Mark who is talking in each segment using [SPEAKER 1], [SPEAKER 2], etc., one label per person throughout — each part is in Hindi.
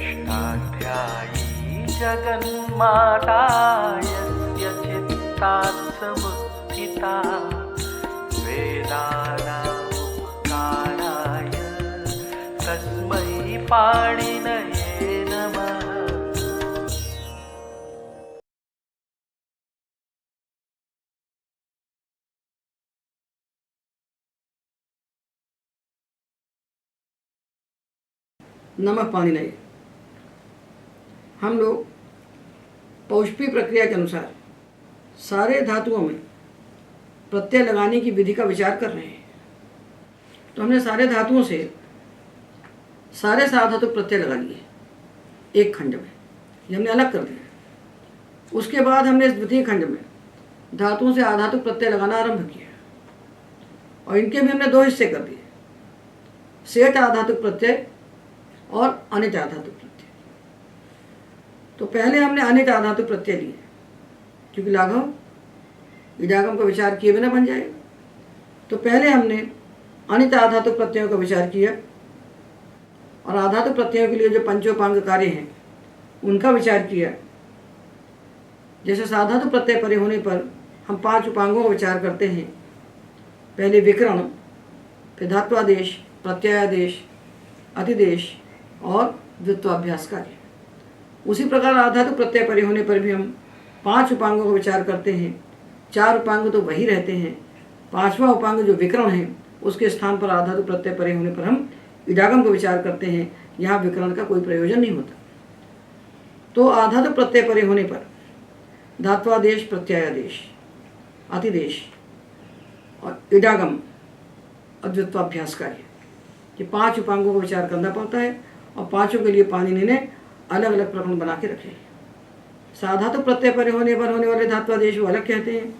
[SPEAKER 1] षष्ठाध्यायी जगन्माता यस्य चित्तात् समुत्थिता वेदानामुपकाराय तस्मै पाणिनये नमः।
[SPEAKER 2] नमः पाणिनये। हम लोग पौष्पी प्रक्रिया के अनुसार सारे धातुओं में प्रत्यय लगाने की विधि का विचार कर रहे हैं। तो हमने सारे धातुओं से सारे साधातु प्रत्यय लगा लिए एक खंड में, ये हमने अलग कर दिया। उसके बाद हमने इस द्वितीय खंड में धातुओं से आधातु प्रत्यय लगाना आरंभ किया और इनके भी हमने दो हिस्से कर दिए, सेठ आधातु प्रत्यय और अनिट आधातु प्रत्यय। तो पहले हमने अनिट आधातु प्रत्यय लिए क्योंकि लाघव इडागम का विचार किए बिना बन जाएगा। तो पहले हमने अनिट आधातु प्रत्ययों का विचार किया और आधातु प्रत्ययों के लिए जो पंचोपांग कार्य हैं उनका विचार किया। जैसे साधातु प्रत्यय परे होने पर हम 5 उपांगों का विचार करते हैं, पहले विकरण, फिर धात्वादेश, प्रत्ययादेश, अतिदेश और द्वित्वाभ्यास कार्य। उसी प्रकार आधातु प्रत्यय परे होने पर भी हम 5 उपांगों का विचार करते हैं। 4 उपांग तो वही रहते हैं, 5वां उपांग जो विकरण है उसके स्थान पर आधातु प्रत्यय परे होने पर हम इडागम का विचार करते हैं। यहाँ विकरण का कोई प्रयोजन नहीं होता। तो आधातु प्रत्यय परे होने पर धात्वादेश, प्रत्ययादेश, अतिदेश और इडागम और द्वित्वाभ्यास कार्य, ये 5 उपांगों का विचार करना पड़ता है और 5 के लिए पाणिनि ने अलग अलग प्रकरण बना के रखे हैं। साधातु प्रत्यय परे होने पर होने वाले धात्वादेश वो अलग कहते हैं,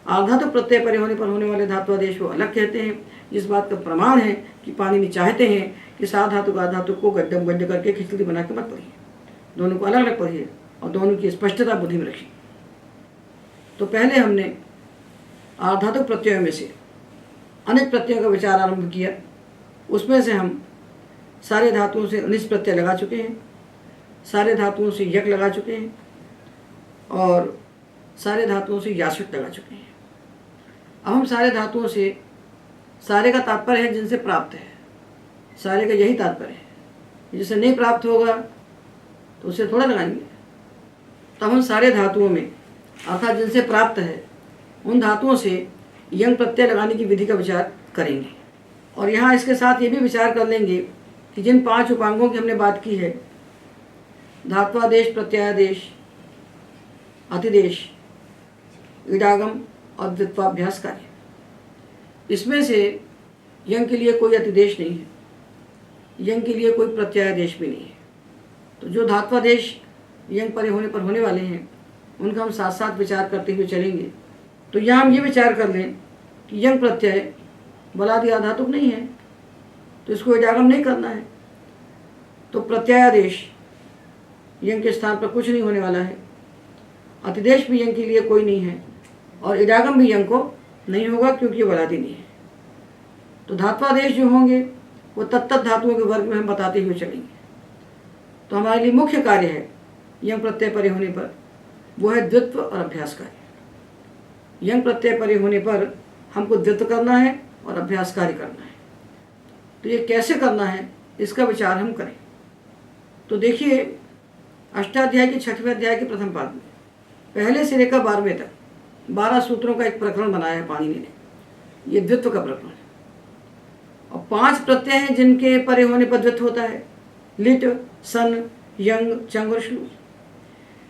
[SPEAKER 2] आधातु प्रत्यय परे होने पर होने वाले धात्वादेश वो अलग कहते हैं। इस बात का प्रमाण है कि पाणिनि चाहते हैं कि साधातु का धातु को गड्ढम गड्ढ करके खिचड़ी बना के मत पढ़िए, दोनों को अलग अलग पढ़िए और दोनों की स्पष्टता बुद्धि में रखिए। तो पहले हमने आधातु प्रत्ययों में से अनिट प्रत्ययों का विचार आरंभ किया। उसमें से हम सारे धातुओं से अनिट प्रत्यय लगा चुके हैं, सारे धातुओं से यक लगा चुके हैं और सारे धातुओं से याश्वित लगा चुके हैं। अब हम सारे धातुओं से, सारे का तात्पर्य है जिनसे प्राप्त है, सारे का यही तात्पर्य है। जिससे नहीं प्राप्त होगा तो उसे थोड़ा लगाएंगे। तब हम सारे धातुओं में अर्थात जिनसे प्राप्त है उन धातुओं से यंग प्रत्यय लगाने की विधि का विचार करेंगे। और यहाँ इसके साथ ये भी विचार कर लेंगे कि जिन 5 उपांगों की हमने बात की है, धात्वादेश, प्रत्ययादेश, अतिदेश, इडागम और द्वित्वाभ्यास कार्य, इसमें से यंग के लिए कोई अतिदेश नहीं है, यंग के लिए कोई प्रत्ययादेश भी नहीं है। तो जो धात्वादेश यंग परे होने पर होने वाले हैं उनका हम साथ साथ विचार करते हुए चलेंगे। तो यहाँ हम ये विचार कर लें कि यंग प्रत्यय बलादि आधातुक नहीं है तो इसको इडागम नहीं करना है। तो प्रत्ययादेश यंग के स्थान पर कुछ नहीं होने वाला है, अतिदेश भी यंग के लिए कोई नहीं है और इडागम भी यंग को नहीं होगा क्योंकि ये बलादि नहीं है। तो धात्वादेश जो होंगे वो तत्त धातुओं के वर्ग में हम बताते हुए चलेंगे। तो हमारे लिए मुख्य कार्य है यंग प्रत्यय परे होने पर वो है द्वित्व और अभ्यास कार्य। यंग प्रत्यय परे होने पर हमको द्वित्व करना है और अभ्यास कार्य करना है। तो ये कैसे करना है इसका विचार हम करें। तो देखिए, अष्टाध्याय के 6वें अध्याय के प्रथम पाद में पहले से लेकर 12वें तक 12 सूत्रों का एक प्रकरण बनाया है पाणिनि ने। ये द्वित्व का प्रकरण है और 5 प्रत्यय हैं जिनके परे होने पर द्वित्व होता है, लिट, सन, यंग, चंग और श्लू।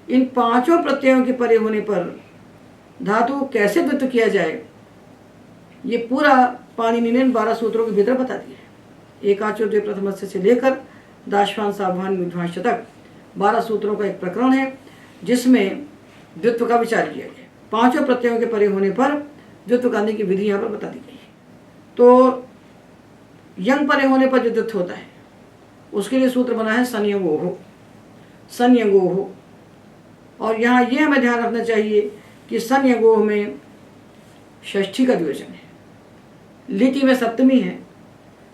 [SPEAKER 2] इन 5 प्रत्ययों के परे होने पर धातु कैसे द्वित्व किया जाए ये पूरा पाणिनि ने 12 सूत्रों के भीतर बता दिया है। एकाचो द्वे प्रथमस्य से लेकर दाश्वान सावधान विध्वांश तक 12 सूत्रों का एक प्रकरण है जिसमें द्वित्व का विचार किया गया। 5 प्रत्ययों के परे होने पर द्वित्व करने की विधि यहाँ पर बता दी गई है। तो यंग परे होने पर जो द्वित्व होता है उसके लिए सूत्र बना है संयंगोहो, संयंगोहो। और यहाँ ये हमें ध्यान रखना चाहिए कि संयंगोह में षष्ठी का द्विवचन है, लिटि में सप्तमी है,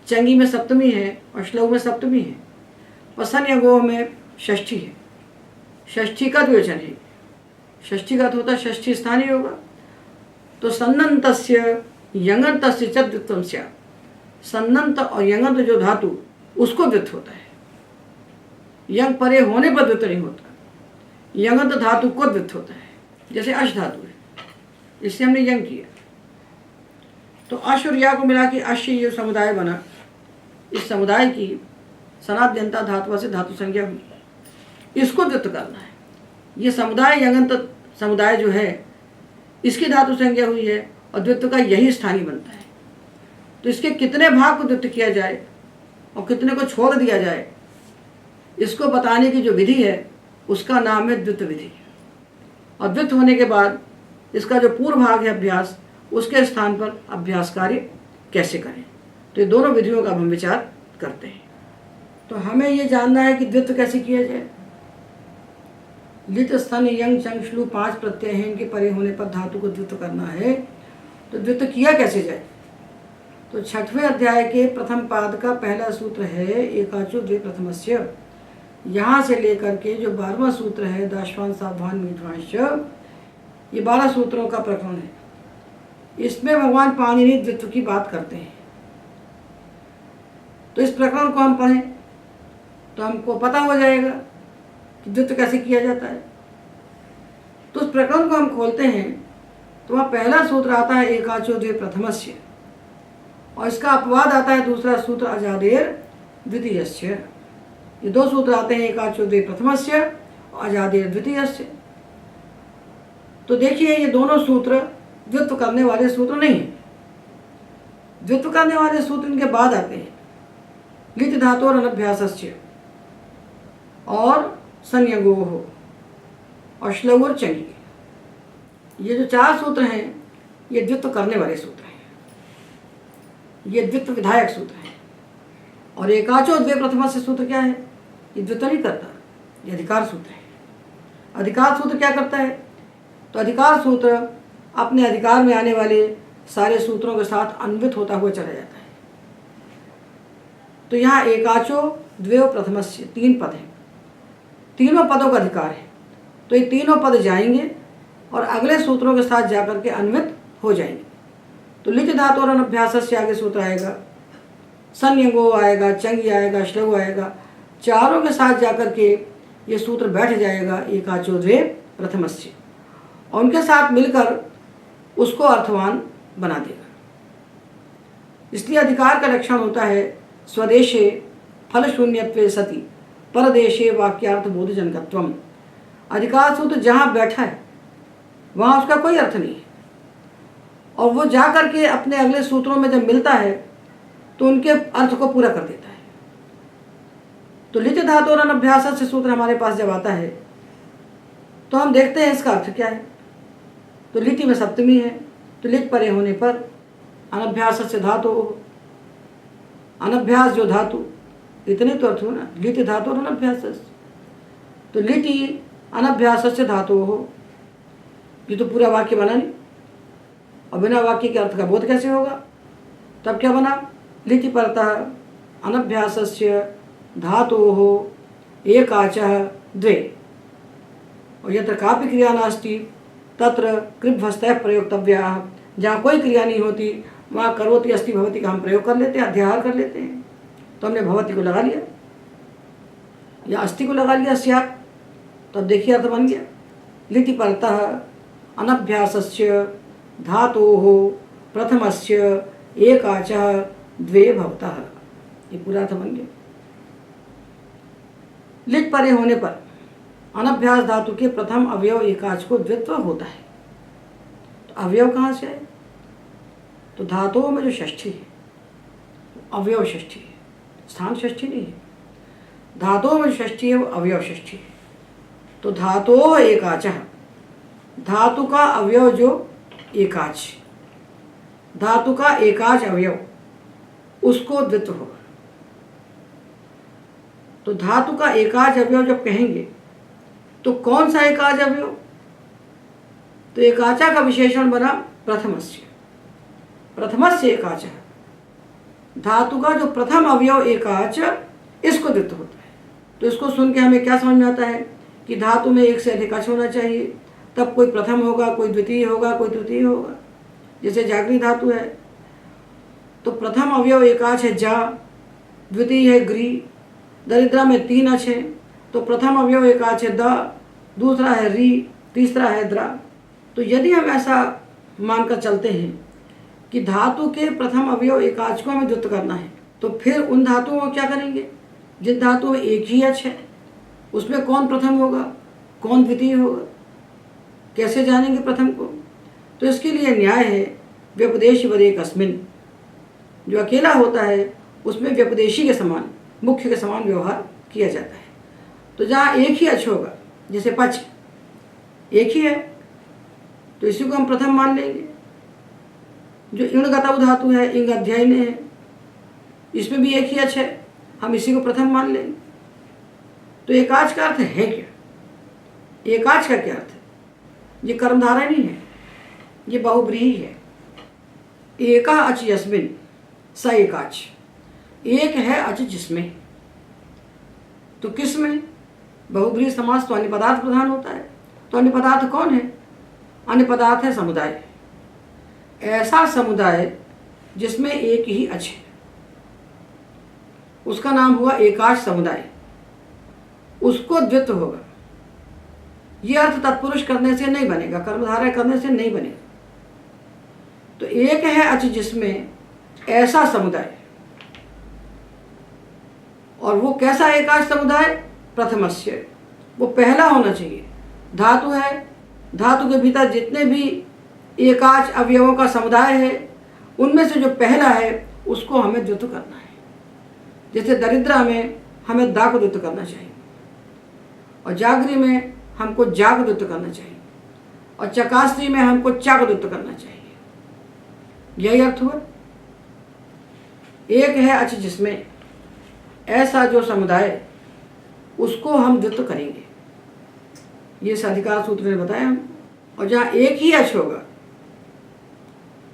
[SPEAKER 2] चंगी में सप्तमी है और श्लव में सप्तमी है। और संयंगोह में षष्ठी है, षष्ठी का द्विवचन है। षष्ठी का अर्थ होता है षष्ठी स्थानीय होगा। तो सन्नन्तस्य यङन्तस्य च द्वित्वं स्यात्। सन्नन्त और यङन्त जो धातु उसको द्वित्व होता है। यंग परे होने पर द्वित्व नहीं होता, यङन्त धातु को द्वित्व होता है। जैसे अश धातु है, इससे हमने यंग किया, तो अश और या को मिला के अश ये समुदाय बना। इस समुदाय की सनाद्यंता धातु से धातु संज्ञा हुई, इसको द्वित्व करना है। ये समुदाय यङन्त समुदाय जो है इसकी धातु संज्ञा हुई है और द्वित्व का यही स्थानीय बनता है। तो इसके कितने भाग को द्वित्व किया जाए और कितने को छोड़ दिया जाए, इसको बताने की जो विधि है उसका नाम है द्वित्व विधि। और द्वित्व होने के बाद इसका जो पूर्व भाग है अभ्यास, उसके स्थान पर अभ्यास कार्य कैसे करें, तो ये दोनों विधियों का हम विचार करते हैं। तो हमें ये जानना है कि द्वित्व कैसे किया जाए। लिट स्तन यंग चंग श्लू 5 प्रत्यय हैं, इनके परे होने पर धातु को द्वित्व करना है। तो द्वित्व किया कैसे जाए। तो 6वें अध्याय के प्रथम पाद का पहला सूत्र है एकाचो द्वे प्रथमस्य। यहाँ से लेकर के जो 12वां सूत्र है दाश्वान सावधान मीठवांश, ये 12 सूत्रों का प्रकरण है। इसमें भगवान पाणिनि द्वित्व की बात करते हैं। तो इस प्रकरण को हम पढ़ें तो हमको पता हो जाएगा कि द्वित्व कैसे किया जाता है। तो उस प्रकरण को हम खोलते हैं तो वहाँ पहला सूत्र आता है एकाचो द्वे प्रथमस्य, और इसका अपवाद आता है दूसरा सूत्र अजादेर द्वितीयस्य। ये 2 सूत्र आते हैं एकाचो द्वे प्रथमस्य और अजादेर द्वितीयस्य। तो देखिए ये दोनों सूत्र द्वित्व करने वाले सूत्र नहीं हैं। द्वित्व करने वाले सूत्र इनके बाद आते हैं लिट धातु और अनभ्यासस्य और संयगोः और श्लव और चंगी। ये जो 4 सूत्र हैं ये द्वित्व करने वाले सूत्र हैं, ये द्वित्व विधायक सूत्र हैं। और एकाचो द्वे प्रथमस्य सूत्र क्या है, ये द्वित्व नहीं करता, ये अधिकार सूत्र है। अधिकार सूत्र क्या करता है, तो अधिकार सूत्र अपने अधिकार में आने वाले सारे सूत्रों के साथ अन्वित होता हुआ चला जाता है। तो यहाँ एकाचो द्वे प्रथमस्य 3 पद हैं, तीनों पदों का अधिकार है। तो ये तीनों पद जाएंगे और अगले सूत्रों के साथ जाकर के अन्वित हो जाएंगे। तो लिट धातु और अनभ्यास से आगे सूत्र आएगा, संयगो आएगा, चंगी आएगा, श्लव आएगा, चारों के साथ जाकर के ये सूत्र बैठ जाएगा एकाचो द्वे प्रथमस्य, और उनके साथ मिलकर उसको अर्थवान बना देगा। इसलिए अधिकार का लक्षण होता है स्वदेशे फल शून्यत्वे सति परदेशे वाक्यार्थ बोधजनकत्वम। अधिकार सूत्र जहाँ बैठा है वहाँ उसका कोई अर्थ नहीं है, और वो जा कर के अपने अगले सूत्रों में जब मिलता है तो उनके अर्थ को पूरा कर देता है। तो लिट धातु और अनभ्यास से सूत्र हमारे पास जब आता है तो हम देखते हैं इसका अर्थ क्या है। तो लिटि में सप्तमी है, तो लिट परे होने पर अनभ्यास से धातु, अनभ्यास जो धातु, इतने तो अर्थ हो ना, लिट धातु और अनभ्यास। तो लिटि अनभ्यास से धातु हो, ये तो पूरा वाक्य बना नहीं, और बिना वाक्य के अर्थ का बोध कैसे होगा। तब क्या बना, लिटि परतः अनभ्यासस्य धातोः एकाचः द्वे, और यत्र कापि क्रिया नास्ति तत्र कृभ्वस्तः प्रयोक्तव्याः। जहाँ कोई क्रिया नहीं होती वहाँ करोति अस्ति भवति का हम प्रयोग कर लेते हैं, अध्याहार कर लेते हैं। तो हमने भवति को लगा लिया या अस्ति को लगा लिया स्यात्, तो अब देखिए अर्थ बन गया लिटि परतः अनभ्यासस्य धातोः प्रथमस्य एकाचः द्वे भवतः, ये पूरा अर्थ बन गया। लिट परे होने पर अनभ्यास धातु के प्रथम अवयव एकाच को द्वित्व होता है। तो अवयव कहाँ से आए, तो धातुओं में जो षष्ठी है अवयव षष्ठी है, स्थान षष्ठी नहीं है। धातुओं में षष्ठी है वो अवयव षष्ठी है। तो धातोः एकाचः, धातु का अवयव जो एकाच, धातु का एकाच अवयव उसको द्वित्व होगा। तो धातु का एकाच अवयव जब कहेंगे तो कौन सा एकाच अवयव, तो एकाचा का विशेषण बना प्रथमस्य, प्रथमस्य एकाचः। धातु का जो प्रथम अवयव एकाच, इसको द्वित्व होता है। तो इसको सुन के हमें क्या समझ में आता है कि धातु में एक से अधिक अच होना चाहिए, तब कोई प्रथम होगा, कोई द्वितीय होगा, कोई तृतीय होगा। जैसे जागरी धातु है तो प्रथम अवयव एकाच है जा, द्वितीय है ग्री। दरिद्रा में 3 अच है तो प्रथम अवयव एकाच है द, दूसरा है री, तीसरा है द्रा। तो यदि हम ऐसा मानकर चलते हैं कि धातु के प्रथम अवयव एकाच को हमें द्वित करना है, तो फिर उन धातुओं को क्या करेंगे जिन धातुओं में एक ही अच है, उसमें कौन प्रथम होगा, कौन द्वितीय होगा, कैसे जानेंगे प्रथम को? तो इसके लिए न्याय है व्यपदेश वदेक अस्मिन। जो अकेला होता है उसमें व्यपदेशी के समान, मुख्य के समान व्यवहार किया जाता है। तो जहाँ एक ही अच होगा, जैसे पच एक ही है तो इसी को हम प्रथम मान लेंगे। जो इणगतौ धातु है, इंग अध्यायने है, इसमें भी एक ही अच है, हम इसी को प्रथम मान लेंगे। तो एकाच का अर्थ है क्या? एकाच का क्या अर्थ है? ये कर्मधारय है, ये बहुब्रीहि है। एका अच यस्मिन स एकाच, एक है अच जिसमें। तो किस में? बहुब्रीहि समास तो अन्य पदार्थ प्रधान होता है। तो अन्य पदार्थ कौन है? अन्य पदार्थ है समुदाय। ऐसा समुदाय जिसमें एक ही अच है, उसका नाम हुआ एकाच समुदाय, उसको द्वित्व होगा। यह अर्थ तत्पुरुष करने से नहीं बनेगा, कर्मधारय करने से नहीं बनेगा। तो एक है अच जिसमें ऐसा समुदाय, और वो कैसा एकाच समुदाय? प्रथमस्य, वो पहला होना चाहिए। धातु है, धातु के भीतर जितने भी एकाच अवयवों का समुदाय है उनमें से जो पहला है उसको हमें द्वित्व करना है। जैसे दरिद्रा में हमें दा को द्वित्व करना चाहिए, और जागरी में हमको जा को द्वित्व करना चाहिए, और चकास्त्री में हमको चा को द्वित्व करना चाहिए। यही अर्थ हुआ। एक है अच जिसमें ऐसा जो समुदाय, उसको हम द्वित्व करेंगे। ये साधिकार सूत्र ने बताया हम। और जहाँ एक ही अच होगा,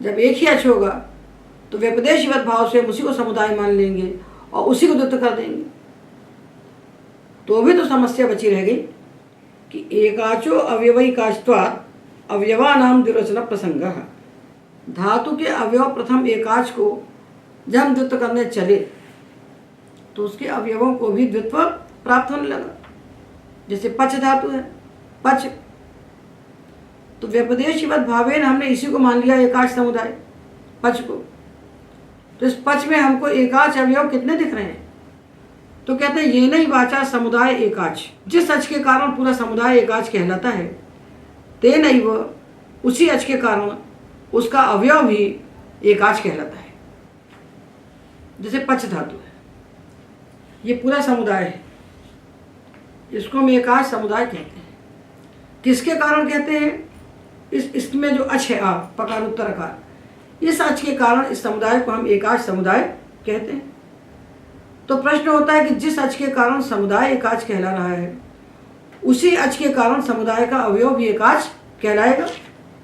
[SPEAKER 2] जब एक ही अच होगा तो व्यपदेशवत भाव से हम उसी को समुदाय मान लेंगे और उसी को द्वित्व कर देंगे। तो भी तो समस्या बची रह गई कि एकाचो अवयवैकाचत्वात् अवयवानां द्विवचन प्रसंगः। धातु के अवयव प्रथम एकाच को जब हम द्वित्व करने चले तो उसके अवयवों को भी द्वित्व प्राप्त होने लगा। जैसे पच धातु है, पच, तो व्यपदेशवत भावेन हमने इसी को मान लिया एकाच समुदाय, पच को। तो इस पच में हमको एकाच अवयव कितने दिख रहे हैं? तो कहते हैं ये नहीं वाचा समुदाय एकाच, जिस अच के कारण पूरा समुदाय एकाच कहलाता है, ते नहीं वो उसी अच के कारण उसका अवयव भी एकाच कहलाता है। जैसे पच धातु है, ये पूरा समुदाय है, इसको हम एकाच समुदाय कहते हैं। किसके कारण कहते हैं? इसमें जो अच है, आ पकार उत्तर अकार, इस अच के कारण इस समुदाय को हम एकाच समुदाय कहते हैं। तो प्रश्न होता है कि जिस अच के कारण समुदाय एकाच कहला रहा है, उसी अच के कारण समुदाय का अवयव भी एकाच कहलाएगा।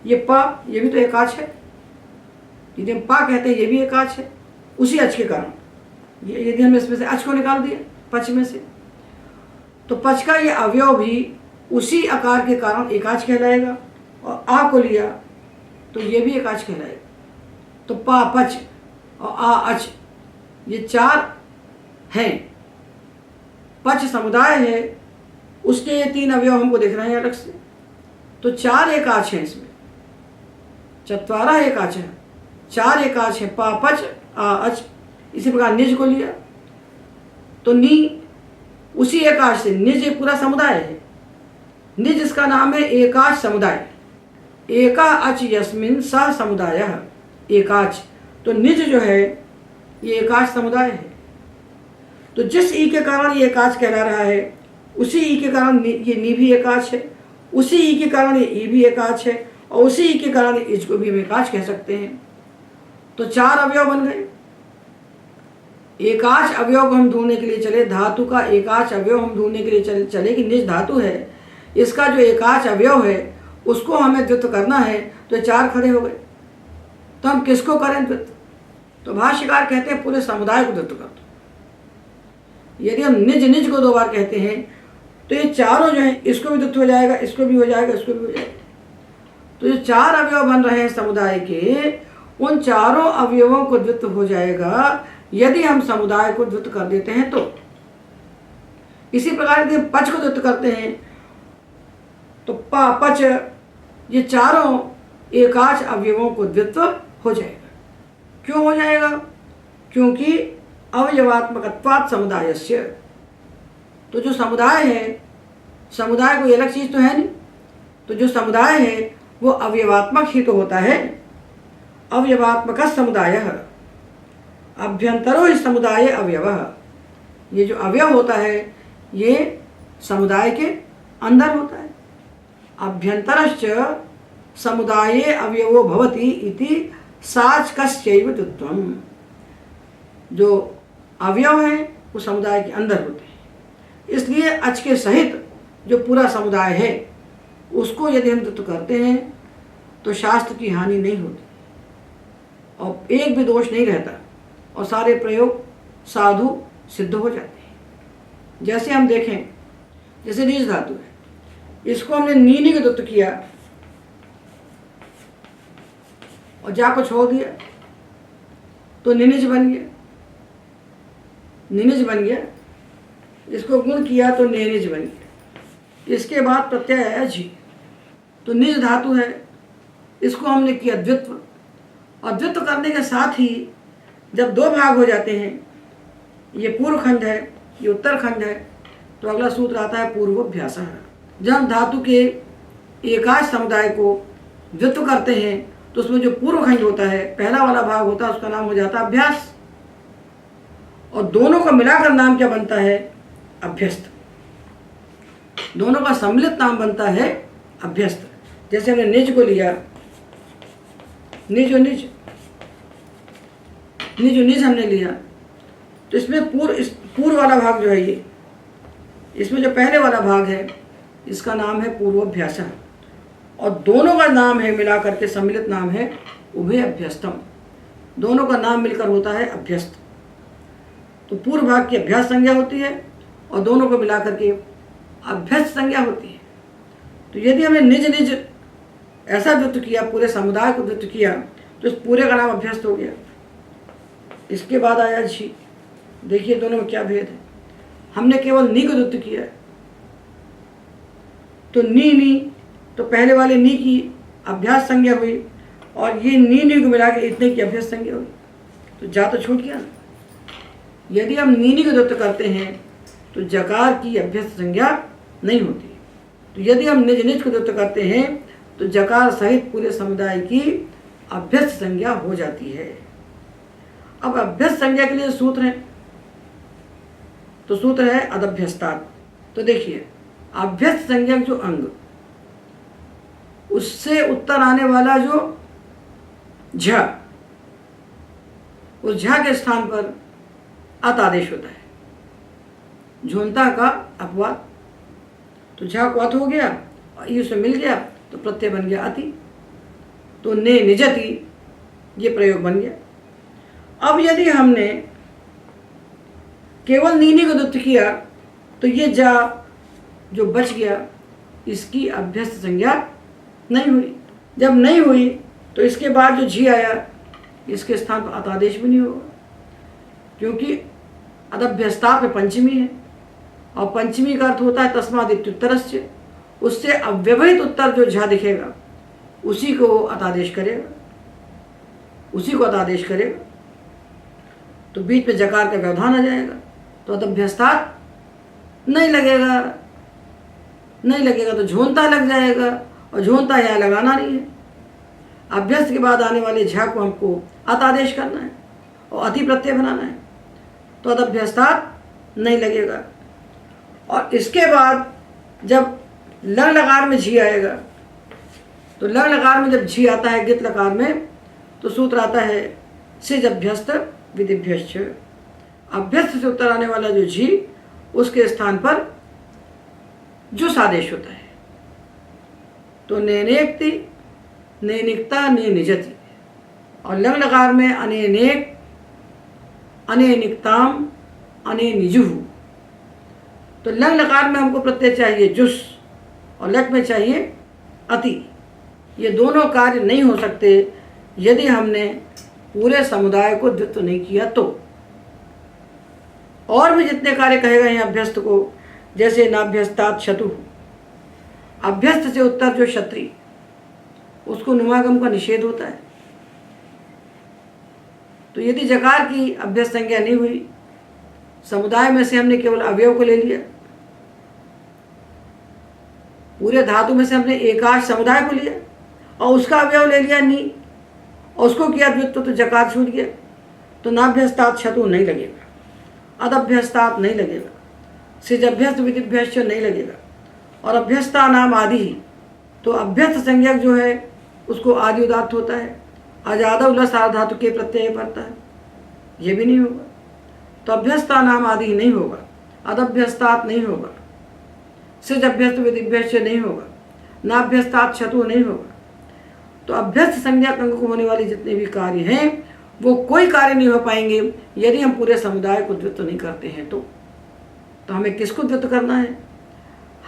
[SPEAKER 2] ये पा, ये भी तो एकाच है, यदि हम पा कहते हैं ये भी एकाच है, उसी अच के कारण। ये यदि हम इसमें से अच को निकाल दिए पच में से, तो पच का ये अवयव भी उसी आकार के कारण एकाच कहलाएगा। और आ को लिया तो ये भी एकाच कहलाएगा। तो पा पच और आ अच, ये 4 हैं। पच समुदाय है, उसके ये 3 अवयव हमको दिख रहे हैं अलग से, तो 4 एकाच हैं इसमें। चत्वारा एकाच है, 4 एकाच है, पा पच आ अच। इसी प्रकार निज को लिया तो नी उसी एकाच से, निज एक पूरा समुदाय है, निज इसका नाम है एकाच समुदाय। एका अच यस्मिन स समुदायः एकाच, तो निज जो है ये एकाच समुदाय है। तो जिस ई के कारण ये एकाच कहला रहा है, उसी ई के कारण ये नी भी एकाच है, उसी ई के कारण ये ई भी एकाच है, और उसी ई के कारण इज को भी हम एकाच कह सकते हैं। तो 4 अवयव बन गए। एकाच अवयव को हम ढूंढने के लिए चले, धातु का एकाच अवयव हम ढूंढने के लिए चले कि निज धातु है, इसका जो एकाच अवयव है उसको हमें द्वित्व करना है। तो 4 खड़े हो गए। तो हम किसको करें द्वित्व? तो भाष्यकार कहते हैं पूरे समुदाय को द्वित्व कर दो। यदि हम निज निज को 2 बार कहते हैं तो ये चारों जो है इसको भी द्वित्व हो जाएगा, इसको भी हो जाएगा, इसको भी हो जाएगा। तो जो 4 अवयव बन रहे हैं समुदाय के, उन चारों अवयवों को द्वित्व हो जाएगा यदि हम समुदाय को द्वित्व कर देते हैं तो। इसी प्रकार यदि हम पच को द्वित्व करते हैं तो प पच, ये चारों एकाच अवयवों को द्वित्व हो जाएगा। क्यों हो जाएगा? क्योंकि अवयवात्मकत्वात् समुदायस्य, तो जो समुदाय है, समुदाय कोई अलग चीज़ तो है नहीं, तो जो समुदाय है वो अवयवात्मक ही तो होता है। अवयवात्मक समुदाय, अभ्यंतरो ही समुदाय अवयव, ये जो अवयव होता है ये समुदाय के अंदर होता है। अभ्यंतरश्च समुदाये अवयवो भवति इति साचकस्यैव द्वित्वम्, जो अवयव हैं वो समुदाय के अंदर होते हैं। इसलिए अच के सहित जो पूरा समुदाय है उसको यदि हम द्वित्व करते हैं तो शास्त्र की हानि नहीं होती और एक भी दोष नहीं रहता और सारे प्रयोग साधु सिद्ध हो जाते हैं। जैसे हम देखें, जैसे नीच धातु है, इसको हमने नीनी को द्वित्व किया और जा को छोड़ दिया तो निनिज बन गया, निनिज बन गया। इसको गुण किया तो नेनिज बन गया। इसके बाद प्रत्यय आया झी, तो निज धातु है, इसको हमने किया द्वित्व, और द्वित्व करने के साथ ही जब 2 भाग हो जाते हैं, ये पूर्व खंड है, ये उत्तर खंड है, तो अगला सूत्र आता है पूर्वाभ्यासः। जब हम धातु के एकाच समुदाय को द्वित्व करते हैं तो उसमें जो पूर्व खंड होता है, पहला वाला भाग होता है, उसका नाम हो जाता है अभ्यास, और दोनों का मिलाकर नाम क्या बनता है? अभ्यस्त। दोनों का सम्मिलित नाम बनता है अभ्यस्त। जैसे हमने निज को लिया, निज और निज, निज और निज हमने लिया, तो इसमें पूर्व वाला भाग जो है ये, इसमें जो पहले वाला भाग है इसका नाम है पूर्वाभ्यासः, और दोनों का नाम है मिला करके सम्मिलित नाम है उभय अभ्यस्तम। दोनों का नाम मिलकर होता है अभ्यस्त। तो पूर्व भाग की अभ्यास संज्ञा होती है और दोनों को मिला करके अभ्यस्त संज्ञा होती है। तो यदि हमने निज निज ऐसा द्वित्व किया, पूरे समुदाय को द्वित्व किया, तो इस पूरे का नाम अभ्यस्त हो गया। इसके बाद आया झी। देखिए दोनों में क्या भेद है। हमने केवल नी को द्वित्व किया तो नी, तो पहले वाले नी की अभ्यास संज्ञा हुई, और ये नी को मिला के इतने की अभ्यास संज्ञा हुई, तो जा तो छूट गया ना। यदि हम नी को द्वित्व करते हैं तो जकार की अभ्यस्त संज्ञा नहीं होती। तो यदि हम निज निज को द्वित्व करते हैं तो जकार सहित पूरे समुदाय की अभ्यस्त संज्ञा हो जाती है। अब अभ्यस्त संज्ञा के लिए सूत्र है, तो सूत्र है अदभ्यस्तात्। तो देखिए, अभ्यस्त संज्ञा जो अंग, उससे उत्तर आने वाला जो झ, उस झ के स्थान पर अत आदेश होता है, झूमता का अपवाद। तो झ को अत हो गया और ई से मिल गया तो प्रत्यय बन गया अति, तो ने निजति, ये प्रयोग बन गया। अब यदि हमने केवल नीनी को द्वित्व किया तो ये जा जो बच गया, इसकी अभ्यस्त संज्ञा नहीं हुई। जब नहीं हुई तो इसके बाद जो झी आया, इसके स्थान पर अतादेश भी नहीं होगा, क्योंकि अदभ्यस्ता पे पंचमी है, और पंचमी का अर्थ होता है तस्मादित्युत्तरस्य। उससे अव्यवहित उत्तर जो झा दिखेगा उसी को अतादेश करेगा, उसी को अतादेश करेगा। तो बीच में जकार का व्यवधान आ जाएगा, तो अदभ्यस्तात नहीं लगेगा, नहीं लगेगा तो झोंता लग जाएगा, और झोंता यहाँ लगाना नहीं है। अभ्यस्त के बाद आने वाले झा को हमको अत आदेश करना है और अति प्रत्यय बनाना है, तो अदभ्यस्तात नहीं लगेगा। और इसके बाद जब लंग लकार में झी आएगा, तो लंग लकार में जब झी आता है गित लकार में, तो सूत्र आता है सिज अभ्यस्त विधिभ्यश्च। अभ्यस्त से उत्तर आने वाला जो झी, उसके स्थान पर जुस आदेश होता है। तो नेनेक्ति, नेनिकता, ने निजति, और लंग लकार में अनेनेक, अनेनिकताम, अने निजुहु, तो लंग लकार में हमको प्रत्यय चाहिए जुस और लट में चाहिए अति। ये दोनों कार्य नहीं हो सकते यदि हमने पूरे समुदाय को द्वित्व नहीं किया तो। और भी जितने कार्य कहे गए हैं अभ्यस्त को, जैसे नाभ्यस्तात् शतु, अभ्यस्त से उत्तर जो क्षत्रिय, उसको नुमागम का निषेध होता है। तो यदि जकार की अभ्यस्त संज्ञा नहीं हुई, समुदाय में से हमने केवल अवयव को ले लिया, पूरे धातु में से हमने एकाश समुदाय को लिया और उसका अवयव ले लिया नी और उसको किया द्वित्व, तो जकार छूट गया। तो नाभ्यस्तात् शतु नहीं लगेगा, अदभ्यस्तात् नहीं लगेगा, सिजभ्यस्त विधिभ्यश्च नहीं लगेगा। और अभ्यस्ता नाम आदि ही, तो अभ्यस्त संज्ञक जो है उसको आदि उदात्त होता है, अजादा उलस धातु के प्रत्यय पड़ता है, ये भी नहीं होगा। तो अभ्यस्ता नाम आदि ही नहीं होगा, अदभ्यस्तात् नहीं होगा, सिज अभ्यस्त विधिभ्यश्च नहीं होगा, नाभ्यस्तात् शतु नहीं होगा। तो अभ्यस्त संज्ञा अंग को होने वाले जितने भी कार्य हैं वो कोई कार्य नहीं हो पाएंगे यदि हम पूरे समुदाय को द्वित्व नहीं करते हैं तो हमें किसको द्वित्व करना है?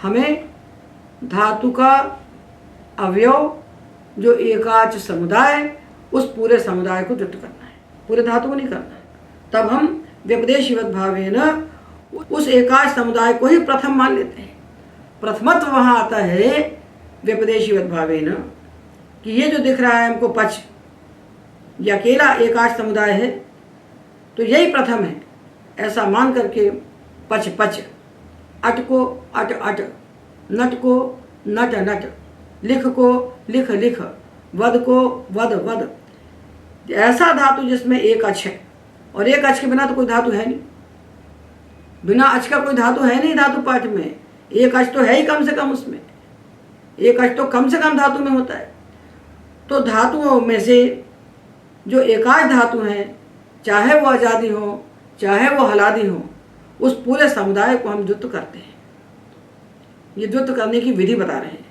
[SPEAKER 2] हमें धातु का अवयव जो एकाच समुदाय, उस पूरे समुदाय को द्वित्व करना है, पूरे धातु को नहीं करना है। तब हम व्यपदेशिवत भावेन उस एकाच समुदाय को ही प्रथम मान लेते हैं। प्रथमत्व वहाँ आता है व्यपदेशिवत भावेन कि ये जो दिख रहा है हमको पच, ये अकेला एकाच समुदाय है तो यही प्रथम है, ऐसा मान करके पच पच, अट को अट अट, नट को नट नट, लिख को लिख लिख, वद को वद वद। ऐसा धातु जिसमें एक अच है, और एक अच के बिना तो कोई धातु है नहीं, बिना अच का कोई धातु है नहीं धातु पाठ में। एक अच तो है ही कम से कम, उसमें एक अच तो कम से कम धातु में होता है। तो धातुओं में से जो एकाच धातु हैं, चाहे वो आजादी हो चाहे वो हलादी हो, उस पूरे समुदाय को हम द्वित्व करते हैं। ये द्वित्व करने की विधि बता रहे हैं,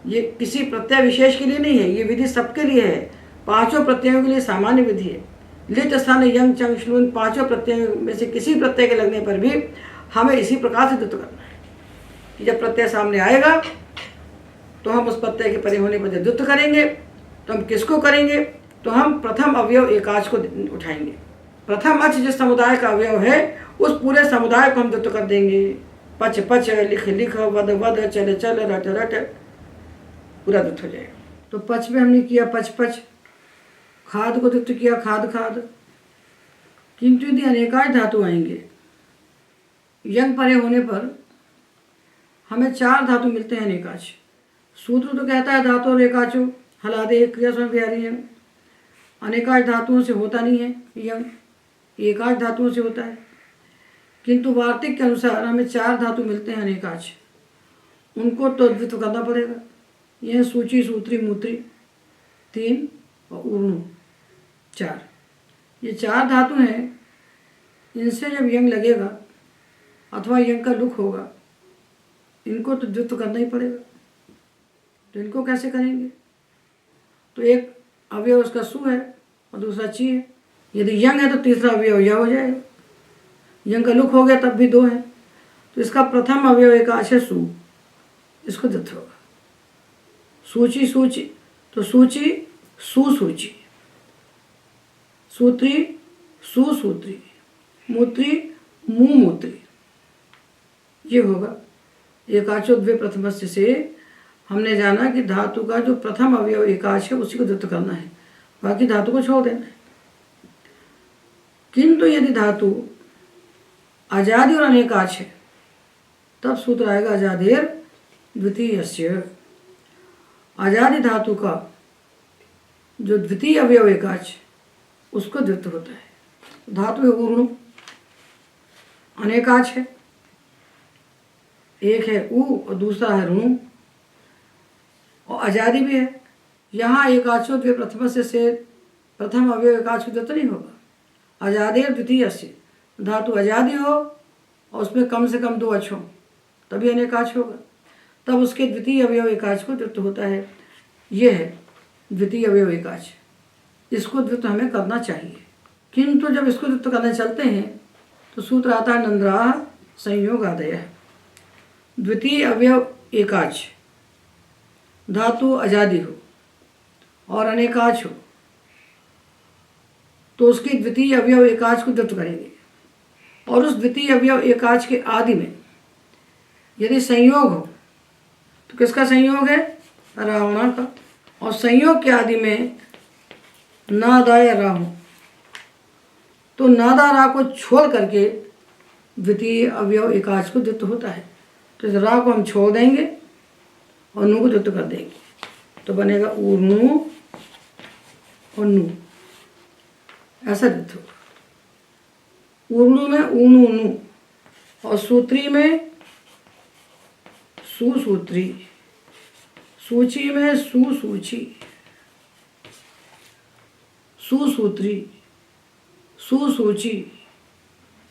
[SPEAKER 2] ये किसी प्रत्यय विशेष के लिए नहीं है, ये विधि सबके लिए है, पांचों प्रत्ययों के लिए सामान्य विधि है। लिट स्थान यंग चंग श्लून, पांचों प्रत्ययों में से किसी प्रत्यय के लगने पर भी हमें इसी प्रकार से द्वित्व करना है कि जब प्रत्यय सामने आएगा तो हम उस प्रत्यय के परे होने पर द्वित्व करेंगे। तो हम किसको करेंगे? तो हम प्रथम अवयव एकाच को उठाएंगे। प्रथम अच जिस समुदाय का अवयव है उस पूरे समुदाय को हम द्वित्व कर देंगे। पच पच, लिख लिख, वद वद, चल चल, रट रट, पूरा द्वित्व हो जाएगा। तो पच में हमने किया पच पच, खाद को द्वित्व किया खाद खाद। किंतु यदि अनेकाच धातु आएंगे, यंग परे होने पर हमें चार धातु मिलते हैं अनेकाच। सूत्र तो कहता है धातु और एकाचो हलादे क्रिया स्वयं विहारी यंग। अनेकाच धातुओं से होता नहीं है यंग, एकाच धातुओं से होता है। किंतु वार्तिक के अनुसार हमें चार धातु मिलते हैं अनेकाच, उनको तो द्वित्व करना पड़ेगा। यह सूची, सूत्री, मूत्री 3 और ऊर्णु 4, ये चार धातु हैं। इनसे जब यंग लगेगा अथवा यंग का लुक होगा, इनको तो द्वित्व करना ही पड़ेगा। तो इनको कैसे करेंगे? तो एक अवयव उसका सु है और दूसरा ची है। यदि यंग है तो तीसरा अवयव यह हो जाएगा। यंग का लुक हो गया तब भी 2 है, तो इसका प्रथम अवयव एकाच है सु, इसको द्वित्व होगा। सूची सूची, तो सूची सुसूची, सूत्री सुसूत्री, मूत्री मुमूत्री, ये होगा। एकाचो द्वे प्रथमस्य से हमने जाना कि धातु का जो प्रथम अवयव एकाच है उसी को द्वित्व करना है, बाकी धातु को छोड़ देना है। किंतु यदि धातु आजादी और अनेकाच है तब सूत्र आएगा अजादेर द्वितीयस्य। आजादी धातु का जो द्वितीय अवयव एकाच, उसको द्वित्व होता है। धातु है ऊर्णु, अनेकाच है, एक है ऊ और दूसरा है ऋणु, और आजादी भी है। यहाँ एकाचो द्वे प्रथमस्य से प्रथम अवयव एकाच को द्वित्व नहीं होगा। आजादेर द्वितीयस्य, धातु आजादी हो और उसमें कम से कम 2 अच हो तभी अनेकाच होगा, तब उसके द्वितीय अवयव एकाच को द्वित्व होता है। ये है द्वितीय अवयव एकाच, इसको द्वित्व हमें करना चाहिए। किंतु जब इसको द्वित्व करने चलते हैं तो सूत्र आता है नंद्रा संयोगादयः। द्वितीय अवयव एकाच, धातु आजादी हो और अनेकाच हो तो उसकी द्वितीय अवयव एकाच को द्वित्व करेंगे। और उस द्वितीय अवयव एकाच के आदि में यदि संयोग हो तो किसका संयोग है? रावणा का। और संयोग के आदि में नादाय रा हो तो नादा रा को छोड़ करके द्वितीय अवयव एकाच को द्वित्व होता है। तो इस रा को हम छोड़ देंगे और नु को द्वित्व कर देंगे तो बनेगा ऊर्नु और नु, ऐसा द्वित्व होगा। ऊर्नु में ऊनु नु और सूत्री में सुसूत्री, सूची में सुसूची, सुसूत्री, सुसूची,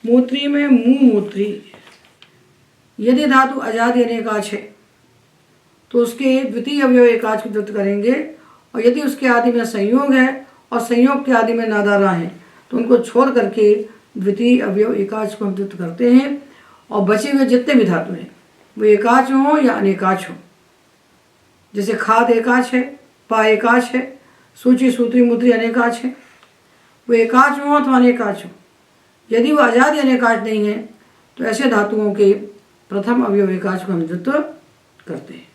[SPEAKER 2] मूत्री में मुमूत्री। यदि धातु आजादी अनेकाच है तो उसके द्वितीय अवयव एकाच को द्वित्व करेंगे। और यदि उसके आदि में संयोग है और संयोग के आदि में नादारा है तो उनको छोड़ करके द्वितीय अवयव एकाच को हम द्वित्व करते हैं। और बचे हुए जितने भी धातु हैं वो एकाच हों या अनेकाच हों, जैसे खाद एकाच है, पा एकाच है, सूची सूत्री मूत्री अनेकाच है, वो एकाच हों अथवा अनेकाच हों। यदि वो आजादी अनेकाच नहीं है तो ऐसे धातुओं के प्रथम अवयव एकाच को हम द्वित्व करते हैं।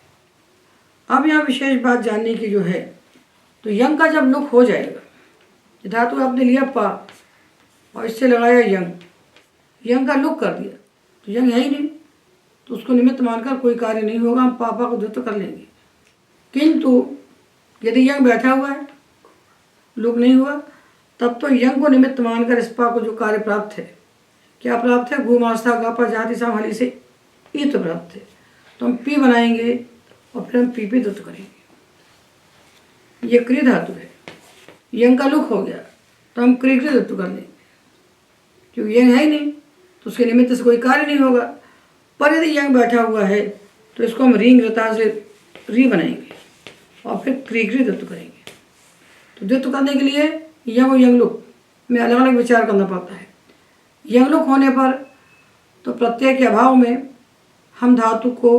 [SPEAKER 2] अब यहाँ विशेष बात जानने की जो है, तो यंग का जब लुक हो जाएगा, धातु आपने लिया पा और इससे लगाया यंग, यंग का लुक कर दिया तो यंग है ही नहीं, तो उसको निमित्त मानकर कोई कार्य नहीं होगा, हम पापा को द्वित्व कर लेंगे। किंतु यदि यंग बैठा हुआ है, लुक नहीं हुआ, तब तो यंग को निमित्त मानकर इस पा को जो कार्य प्राप्त है, क्या प्राप्त है? गुमास्था गापा जाति साम हली से ई तो प्राप्त है। तो हम पी बनाएंगे और फिर हम पी पे द्वित्व करेंगे। ये क्री धातु है, यंग का लुक हो गया तो हम क्री द्वित्व कर लेंगे, क्योंकि यंग है ही नहीं तो उसके निमित्त से कोई कार्य नहीं होगा। पर यदि यंग बैठा हुआ है तो इसको हम रींग रता से री बनाएंगे और फिर क्री द्वित्व करेंगे। तो द्वित्व करने के लिए यंग और यंग लुक में अलग अलग विचार करना पड़ता है। यंग लुक होने पर तो प्रत्यय के अभाव में हम धातु को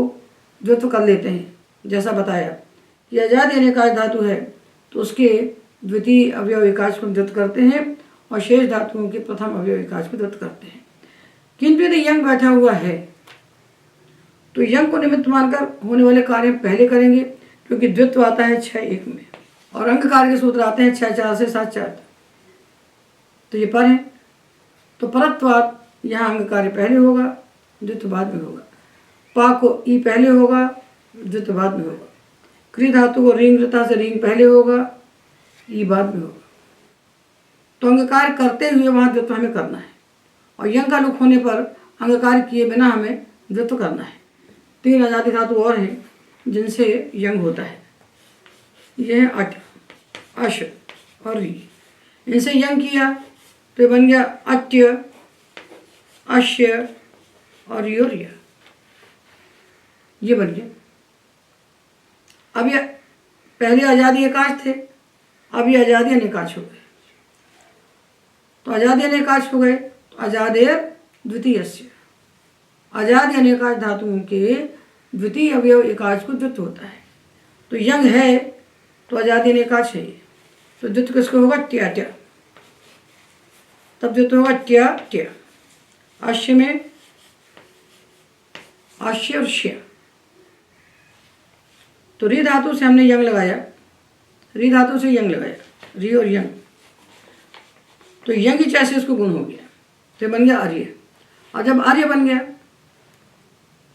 [SPEAKER 2] द्वित्व कर लेते हैं, जैसा बताया कि आजादी अनेकाच धातु है तो उसके द्वितीय अवयव एकाच को द्वित्व करते हैं और शेष धातुओं के प्रथम अवयव एकाच को द्वित्व करते हैं। किंतु यदि यंग बैठा हुआ है तो यंग को निमित्त मानकर होने वाले कार्य पहले करेंगे, क्योंकि द्वित्व आता है 6-1 में और अंक कार्य के सूत्र आते हैं 6-4 से 7-4 तक। तो ये पर है तो परत्वात यहाँ अंग कार्य पहले होगा, द्वित्व बाद में होगा। पा को ई पहले होगा, द्वित्व बाद में होगा। क्री धातु को रींग रता से रींग पहले होगा, ई बाद में होगा। तो अंग कार्य करते हुए वहाँ द्वित्व हमें करना है और यंग का लुक होने पर अंग कार्य किए बिना हमें द्वित्व करना है। 3 आजादी धातु और हैं जिनसे यंग होता है, ये है अट, अश और री। इनसे यंग किया तो बन गया अट्य, अश्य और योर्य, ये बन गया। अब ये पहले आजादी एकाच थे, अब ये आजादी अनेकाच हो गए। तो आजादी अनेकाच हो गए तो आजादेर द्वितीयस्य, आजादी अनेकाच धातुओं के द्वितीय अवयव एकाच को द्वित्व होता है। तो यंग है तो आजादी अनेकाच है, तो द्वित्व किसको होगा? ट्या ट्या, तब द्वित्व होगा ट्या ट्या। आश्य में आश्य और श्य, तो री धातु से हमने यंग लगाया, री धातु से यंग लगाया, री और यंग, तो यंग ही जैसे इसको गुण हो गया तो बन गया आर्य। और जब आर्य बन गया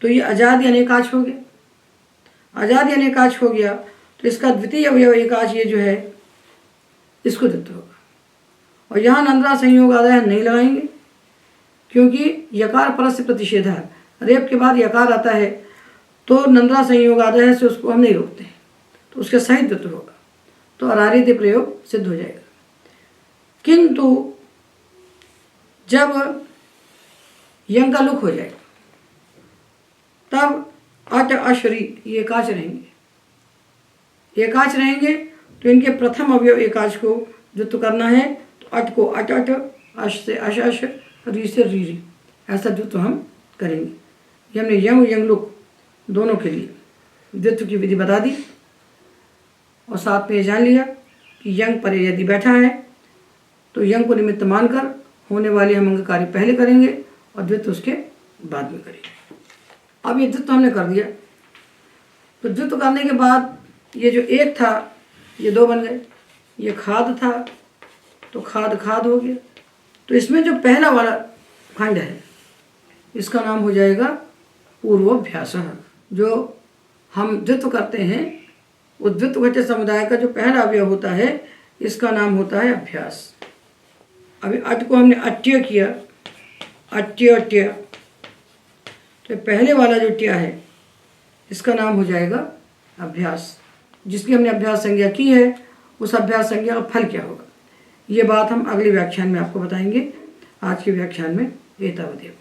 [SPEAKER 2] तो ये आजादी अनेकाच हो गया। आजादी अनेकाच हो गया तो इसका द्वितीय अवयव एकाच ये जो है इसको द्वित्व होगा। और यहाँ नंद्रा संयोग आदाय नहीं लगाएंगे, क्योंकि यकार परस से प्रतिषेध है, रेप के बाद यकार आता है तो नंद्रा संयोग आदाय से उसको हम नहीं रोकते हैं, तो उसके सहित द्वित्व होगा, तो अरारित प्रयोग सिद्ध हो जाएगा। किंतु जब यंग का लुक हो जाएगा तब अट अशरी ये एकाच रहेंगे। एकाच रहेंगे तो इनके प्रथम अवयव एकाच को द्वित्व करना है, तो अट को अट अट, अश से अश अश, री से री री, ऐसा द्वित्व हम करेंगे। ये हमने यंग और यंगलुक दोनों के लिए द्वित्व की विधि बता दी और साथ में ये जान लिया कि यंग परे यदि बैठा है तो यंग को निमित्त मानकर होने वाले हम अंग कार्य पहले करेंगे और द्वित्व उसके बाद में करेंगे। अब ये द्वित्व हमने कर दिया, तो द्वित्व करने के बाद ये जो एक था ये दो बन गए, ये खाद था तो खाद खाद हो गया। तो इसमें जो पहला वाला खंड है इसका नाम हो जाएगा पूर्वाभ्यास। जो हम द्वित्व करते हैं उस द्वित्व घटित समुदाय का जो पहला अवयव होता है इसका नाम होता है अभ्यास। अभी अट को हमने अट्य किया, अट्य अट्य, तो पहले वाला जो ट्या है इसका नाम हो जाएगा अभ्यास। जिसकी हमने अभ्यास संज्ञा की है उस अभ्यास संज्ञा का फल क्या होगा ये बात हम अगले व्याख्यान में आपको बताएंगे। आज के व्याख्यान में एतावदेव।